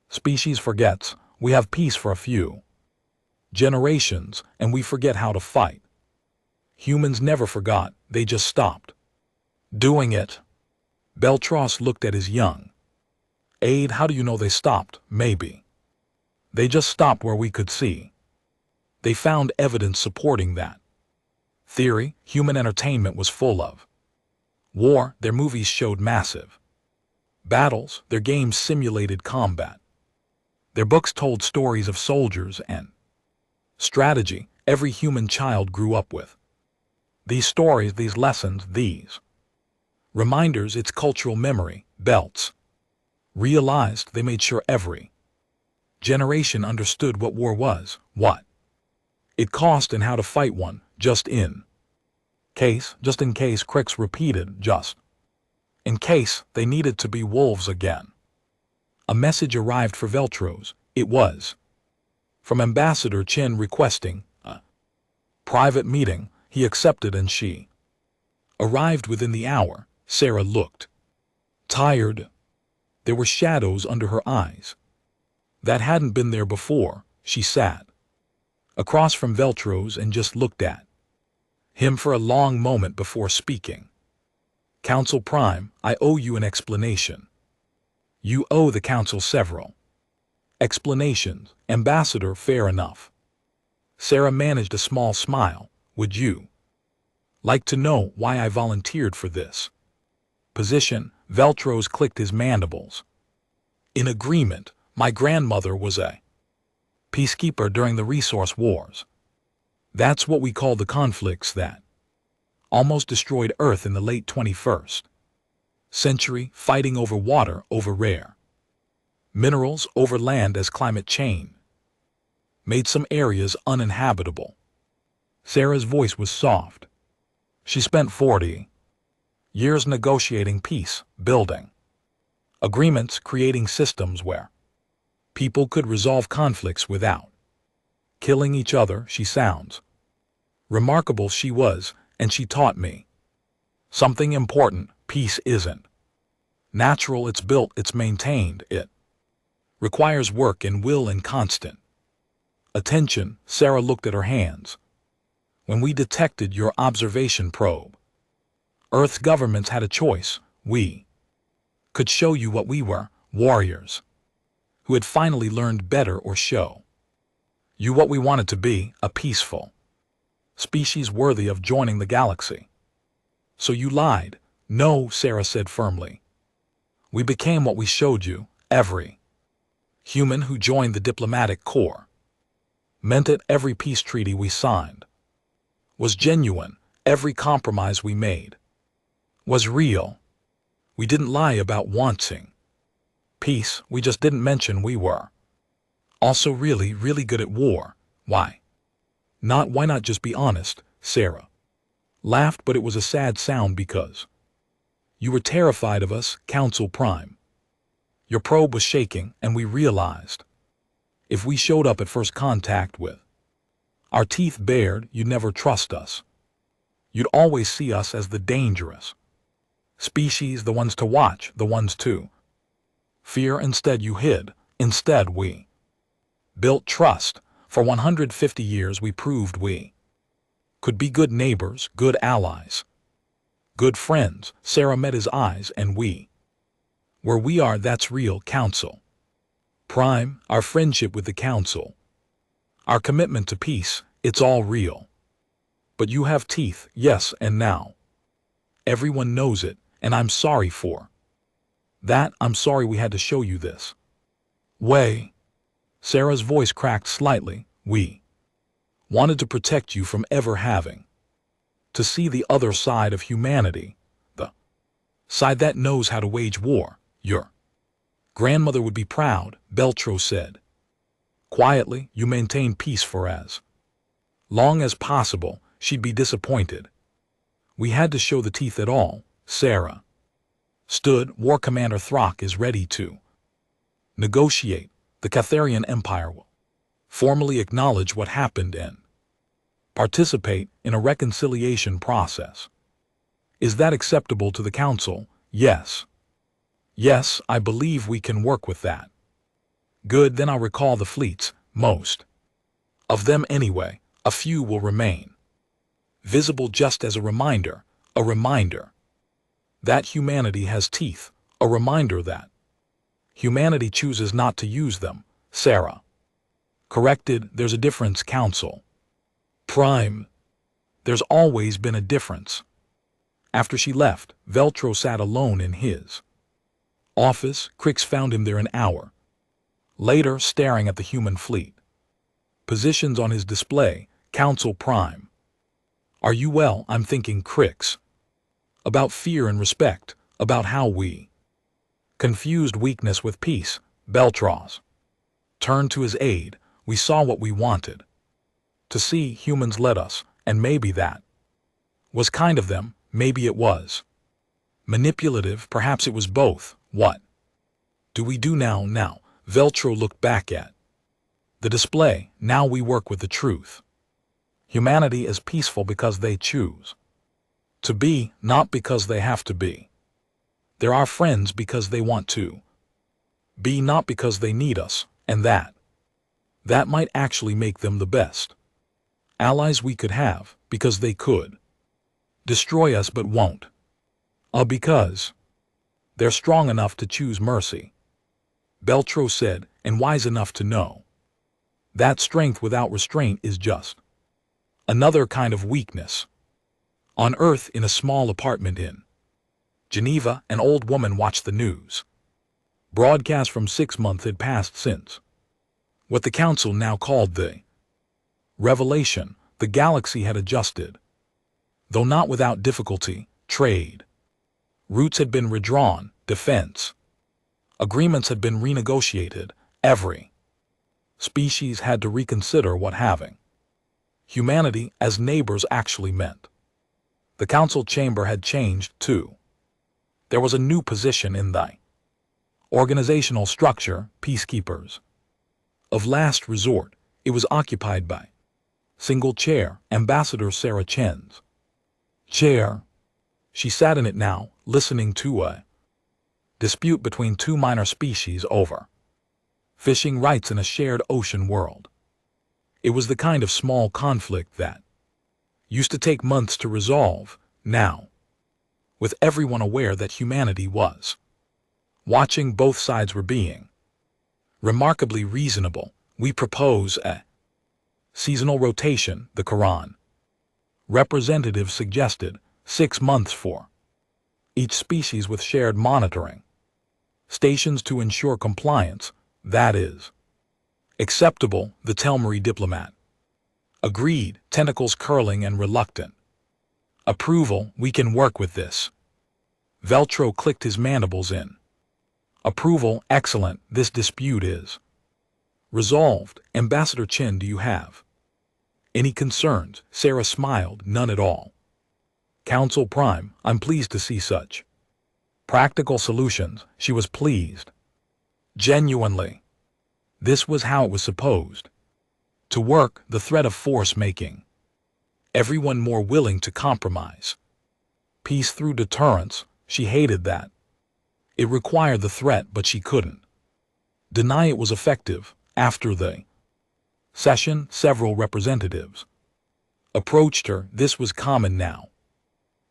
species forgets. We have peace for a few generations, and we forget how to fight. Humans never forgot, they just stopped doing it. Beltros looked at his young aide. How do you know they stopped? Maybe. They just stopped where we could see. They found evidence supporting that theory. Human entertainment was full of war. Their movies showed massive battles. Their games simulated combat. Their books told stories of soldiers and strategy every human child grew up with. These stories, these lessons, these reminders, it's cultural memory. Belts realized they made sure every generation understood what war was, what it cost, and how to fight one, just in case critics repeated, just in case they needed to be wolves again. A message arrived for Veltros. It was from Ambassador Chen requesting a private meeting. He accepted and she arrived within the hour. Sarah looked tired. There were shadows under her eyes that hadn't been there before. She sat across from Veltros and just looked at him for a long moment before speaking. Council Prime, I owe you an explanation. You owe the Council several explanations. Ambassador, fair enough. Sarah managed a small smile. Would you like to know why I volunteered for this position? Veltros clicked his mandibles. In agreement. My grandmother was a peacekeeper during the resource wars. That's what we call the conflicts that almost destroyed Earth in the late 21st century, fighting over water, over rare minerals, over land as climate change made some areas uninhabitable. Sarah's voice was soft. She spent 40 years negotiating peace, building agreements, creating systems where people could resolve conflicts without killing each other. She sounds remarkable. She was, and she taught me something important. Peace isn't natural, it's built, it's maintained, it requires work and will and constant attention. Sarah looked at her hands. When we detected your observation probe, Earth's governments had a choice. We could show you what we were, warriors who had finally learned better, or show you what we wanted to be, a peaceful species worthy of joining the galaxy. So you lied. No, Sarah said firmly. We became what we showed you. Every human who joined the diplomatic corps meant it. Every peace treaty we signed was genuine. Every compromise we made was real. We didn't lie about wanting peace. We just didn't mention we were also really, really good at war. Why not just be honest? Sarah laughed, but it was a sad sound because you were terrified of us, Council Prime. Your probe was shaking, and we realized if we showed up at first contact with our teeth bared, you'd never trust us. You'd always see us as the dangerous species, the ones to watch, the ones to fear. Instead, you hid. Instead, we built trust. For 150 years, we proved we could be good neighbors, good allies, good friends. Sarah met his eyes, and we where we are, that's real, Council Prime. Our friendship with the Council, our commitment to peace, it's all real. But you have teeth, yes, and now everyone knows it, and I'm sorry for that. I'm sorry we had to show you this way. Sarah's voice cracked slightly. We wanted to protect you from ever having to see the other side of humanity, the side that knows how to wage war. Your grandmother would be proud, Beltro said quietly. You maintain peace for as long as possible. She'd be disappointed. We had to show the teeth at all. Sarah stood. War Commander Throck is ready to negotiate. The Catharian Empire will formally acknowledge what happened and participate in a reconciliation process. Is that acceptable to the Council? Yes. Yes, I believe we can work with that. Good, then I'll recall the fleets, most of them anyway. A few will remain. visible just as a reminder that humanity has teeth, a reminder that humanity chooses not to use them. Sarah corrected, there's a difference, Council Prime. There's always been a difference. After she left, Veltro sat alone in his office. Crix found him there an hour later, staring at the human fleet positions on his display. Council Prime. Are you well? I'm thinking, Crix. About fear and respect, about how we confused weakness with peace. Beltros turned to his aide. We saw what we wanted to see. Humans led us, and maybe that was kind of them. Maybe it was manipulative. Perhaps it was both. What do we do now? Now, Veltro looked back at the display. Now we work with the truth. Humanity is peaceful because they choose to be, not because they have to be. They're our friends because they want to be, not because they need us, and that might actually make them the best allies we could have, because they could destroy us but won't. Because they're strong enough to choose mercy. Beltro said, and wise enough to know that strength without restraint is just another kind of weakness. On Earth, in a small apartment in Geneva, an old woman watched the news broadcast from 6 months had passed since what the Council now called the revelation. The galaxy had adjusted, though not without difficulty. Trade routes had been redrawn, defense agreements had been renegotiated. Every species had to reconsider what having humanity as neighbors actually meant. The council chamber had changed too. There was a new position in the organizational structure, peacekeepers of last resort. It was occupied by single chair, Ambassador Sarah Chen's chair. She sat in it now, listening to a dispute between two minor species over fishing rights in a shared ocean world. It was the kind of small conflict that used to take months to resolve. Now, with everyone aware that humanity was watching, both sides were being remarkably reasonable. We propose a seasonal rotation, the Quran representative suggested, 6 months for each species with shared monitoring stations to ensure compliance. That is acceptable, the Telmari diplomat agreed, tentacles curling and reluctant approval. We can work with this. Veltro clicked his mandibles in approval. Excellent, this dispute is resolved. Ambassador Chen, do you have any concerns? Sarah smiled. None at all. Council Prime, I'm pleased to see such practical solutions. She was pleased. Genuinely. This was how it was supposed to work. The threat of force making everyone more willing to compromise peace through deterrence. She hated that. It required the threat, but she couldn't deny it was effective. After the session, several representatives approached her. This was common now.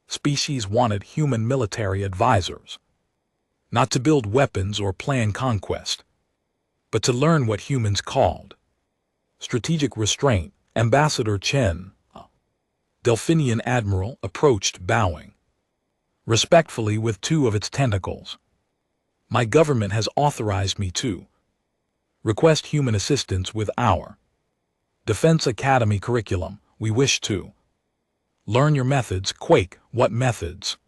Species wanted human military advisors, not to build weapons or plan conquest, but to learn what humans called strategic restraint. Ambassador Chen, a Delphinian admiral, approached, bowing respectfully with 2 of its tentacles. My government has authorized me to request human assistance with our Defense Academy curriculum. We wish to learn your methods. Quake, what methods?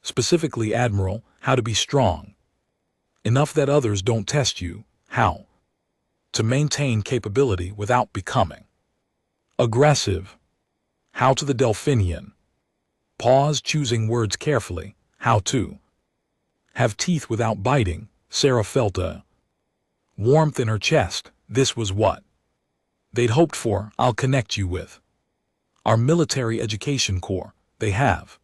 Specifically, Admiral, how to be strong enough that others don't test you, how to maintain capability without becoming aggressive. How to the Delphinian. Pause, choosing words carefully. How to have teeth without biting. Sarah felt a warmth in her chest. This was what they'd hoped for. I'll connect you with our military education corps. They have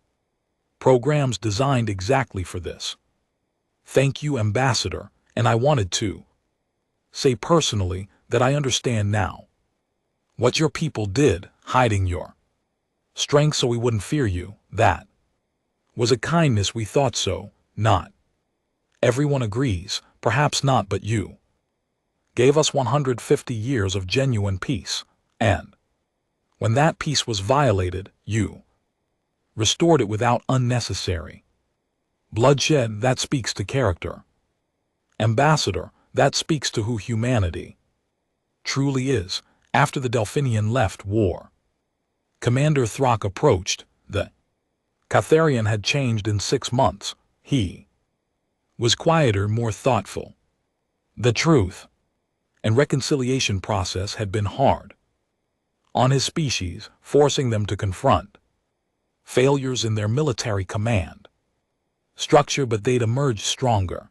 programs designed exactly for this. Thank you, Ambassador, and I wanted to say personally that I understand now what your people did, hiding your Strength so we wouldn't fear you, that was a kindness we thought so, not. Everyone agrees, perhaps not, but you gave us 150 years of genuine peace, and when that peace was violated, you restored it without unnecessary bloodshed. That speaks to character. Ambassador, that speaks to who humanity truly is. After the Delphinian left war, Commander Throck approached. The Catharian had changed in 6 months. He was quieter, more thoughtful. The truth and reconciliation process had been hard on his species, forcing them to confront failures in their military command structure, but they'd emerged stronger.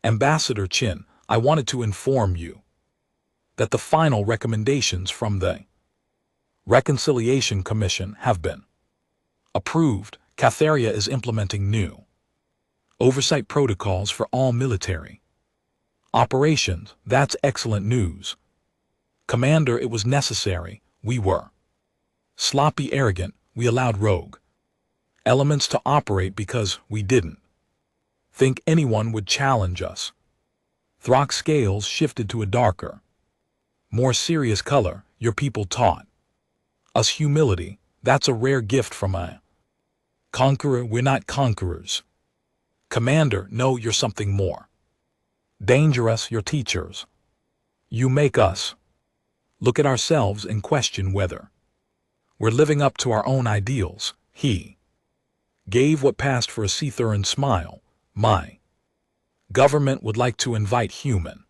Ambassador Chin, I wanted to inform you that the final recommendations from the Reconciliation Commission have been approved. Catharia is implementing new oversight protocols for all military operations. That's excellent news. Commander, it was necessary. We were sloppy, arrogant. We allowed rogue elements to operate because we didn't think anyone would challenge us. Throck's scales shifted to a darker, more serious color. Your people taught us humility. That's a rare gift from a conqueror. We're not conquerors. Commander, no, you're something more dangerous. You're teachers. You make us look at ourselves and question whether we're living up to our own ideals. He gave what passed for a Cetheran smile. My government would like to invite human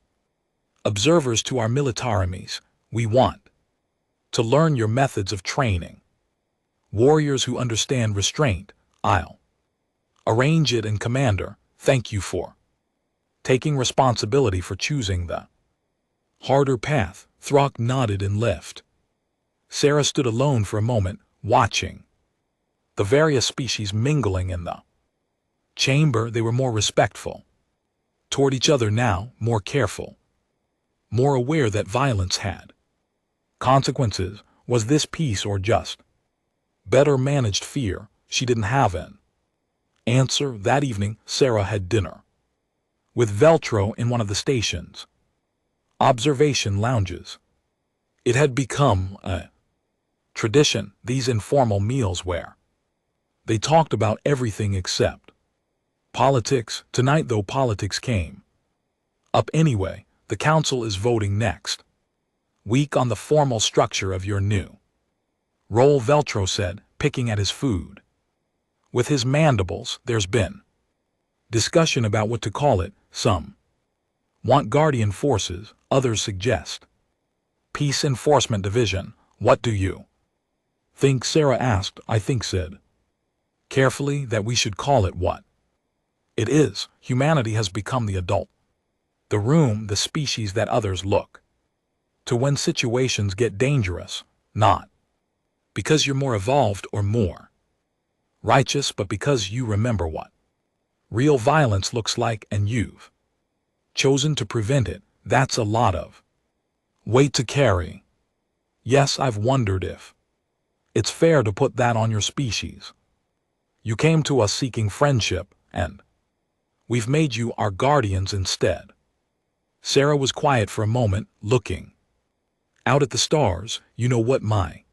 observers to our militaries. We want to learn your methods of training. Warriors who understand restraint. I'll arrange it. And Commander, thank you for taking responsibility for choosing the harder path. Throck nodded and left. Sarah stood alone for a moment, watching the various species mingling in the chamber. They were more respectful toward each other now, more careful, more aware that violence had consequences. Was this peace or just better managed fear? She didn't have an answer. That evening, Sarah had dinner with Veltro in one of the station's observation lounges. It had become a tradition, these informal meals where they talked about everything except politics. Tonight, though, politics came up anyway. The council is voting next week on the formal structure of your new role, Veltro said, picking at his food with his mandibles. There's been discussion about what to call it. Some want Guardian Forces, others suggest Peace Enforcement Division. What do you think? Sarah asked. I think, said carefully, that we should call it what it is. Humanity has become the adult, the room, the species that others look to when situations get dangerous, not because you're more evolved or more righteous, but because you remember what real violence looks like and you've chosen to prevent it. That's a lot of weight to carry. Yes, I've wondered if it's fair to put that on your species. You came to us seeking friendship, and we've made you our guardians instead. Sarah was quiet for a moment, looking out at the stars. You know what my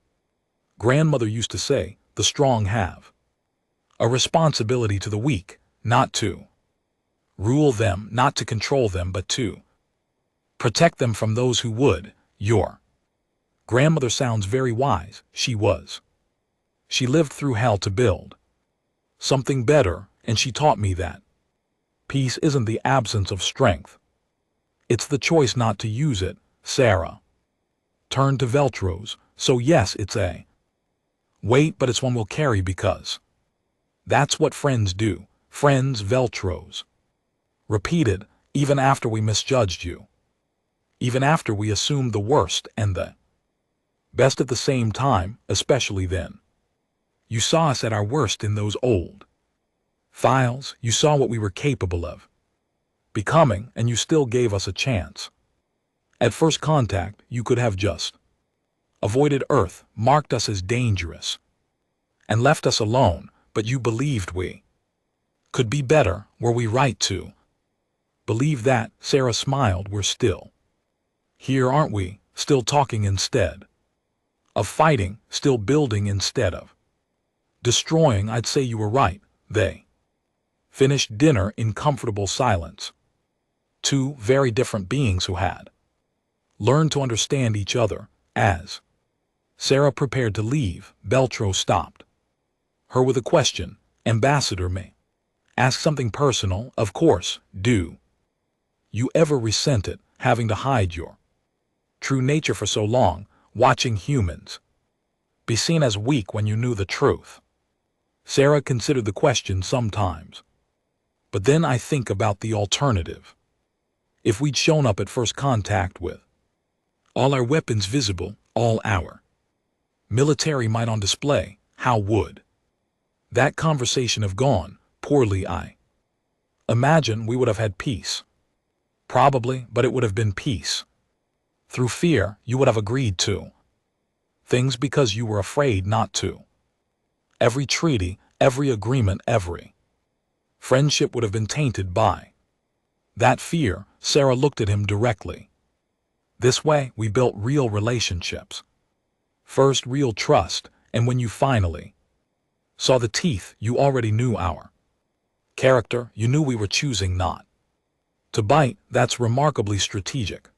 grandmother used to say, the strong have a responsibility to the weak, not to rule them, not to control them, but to protect them from those who would. Your grandmother sounds very wise. She was. She lived through hell to build something better, and she taught me that peace isn't the absence of strength. It's the choice not to use it. Sarah turned to Veltros. So yes, it's a weight, but it's one we'll carry because that's what friends do. Friends, Veltros repeated, even after we misjudged you. Even after we assumed the worst and the best at the same time, especially then. You saw us at our worst in those old files. You saw what we were capable of becoming, and you still gave us a chance. At first contact, you could have just avoided Earth, marked us as dangerous. and left us alone, but you believed we could be better. Were we right to believe that? Sarah smiled. We're still here, aren't we? Still talking instead of fighting, still building instead of destroying. I'd say you were right. They finished dinner in comfortable silence. Two very different beings who had learned to understand each other. As Sarah prepared to leave, Beltro stopped her with a question. Ambassador, may ask something personal? Of course. Do you ever resent it, having to hide your true nature for so long, watching humans be seen as weak when you knew the truth? Sarah considered the question. Sometimes. But then I think about the alternative. If we'd shown up at first contact with all our weapons visible, all our military might on display, how would that conversation have gone? Poorly, I imagine we would have had peace. Probably, but it would have been peace through fear. You would have agreed to things because you were afraid not to. Every treaty, every agreement, every friendship would have been tainted by that fear. Sarah looked at him directly. This way, we built real relationships. First, real trust, and when you finally saw the teeth, you already knew our character. You knew we were choosing not to bite. That's remarkably strategic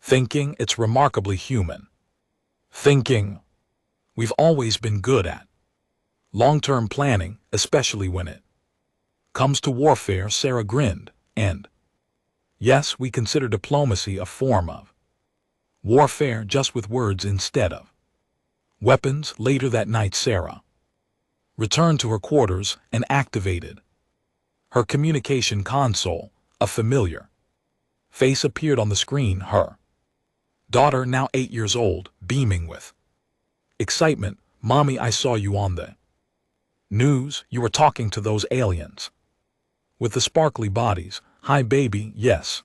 thinking. It's remarkably human thinking. We've always been good at long-term planning, especially when it comes to warfare. Sarah grinned. And yes, we consider diplomacy a form of warfare, just with words instead of weapons. Later that night, Sarah returned to her quarters and activated her communication console. A familiar face appeared on the screen. Her daughter, now 8 years old, beaming with excitement. Mommy, I saw you on the news. You were talking to those aliens with the sparkly bodies. Hi, baby. Yes,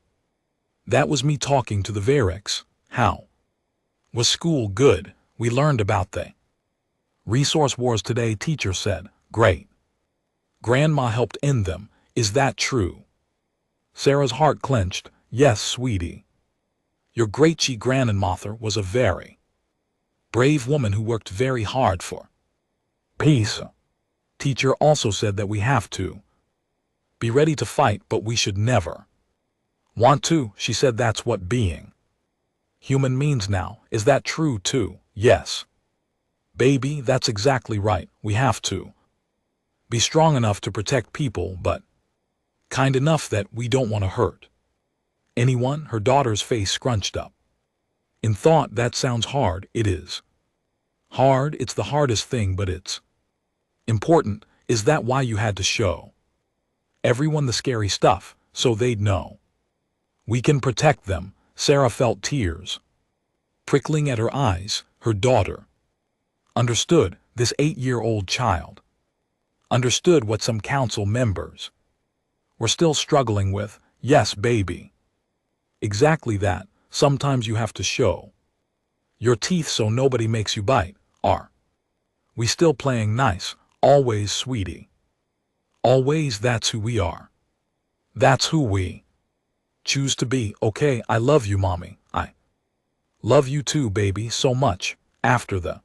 that was me talking to the Varex. How was school? Good. We learned about the resource wars today. Teacher said, great. Grandma helped end them. Is that true? Sarah's heart clenched. Yes, sweetie. Your great-grandmother was a very brave woman who worked very hard for peace. Teacher also said that we have to be ready to fight, but we should never want to. She said that's what being human means now. Is that true too? Yes. Baby, that's exactly right. We have to be strong enough to protect people, but kind enough that we don't want to hurt anyone. Her daughter's face scrunched up in thought. That sounds hard. It is hard. It's the hardest thing, but it's important. Is that why you had to show everyone the scary stuff, so they'd know we can protect them? Sarah felt tears prickling at her eyes. Her daughter understood. This 8-year-old child understood what some council members were still struggling with. Yes, baby. Exactly that. Sometimes you have to show your teeth so nobody makes you bite. Are we still playing nice? Always, sweetie. Always. That's who we are. That's who we choose to be. Okay, I love you, Mommy. I love you too, baby, so much. After the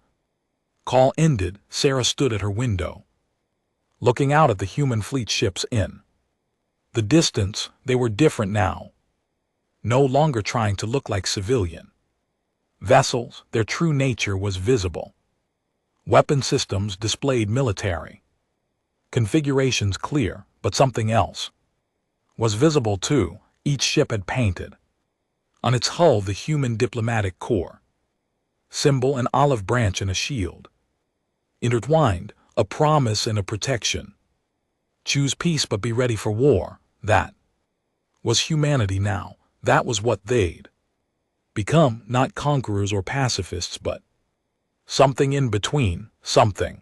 call ended, Sarah stood at her window, looking out at the human fleet ships in the distance. They were different now. No longer trying to look like civilian vessels. Their true nature was visible. Weapon systems displayed military configurations clear, but something else was visible too. Each ship had painted on its hull the human diplomatic corps symbol, an olive branch and a shield intertwined, a promise and a protection. Choose peace but be ready for war. That was humanity now. That was what they'd become, not conquerors or pacifists, but something in between, something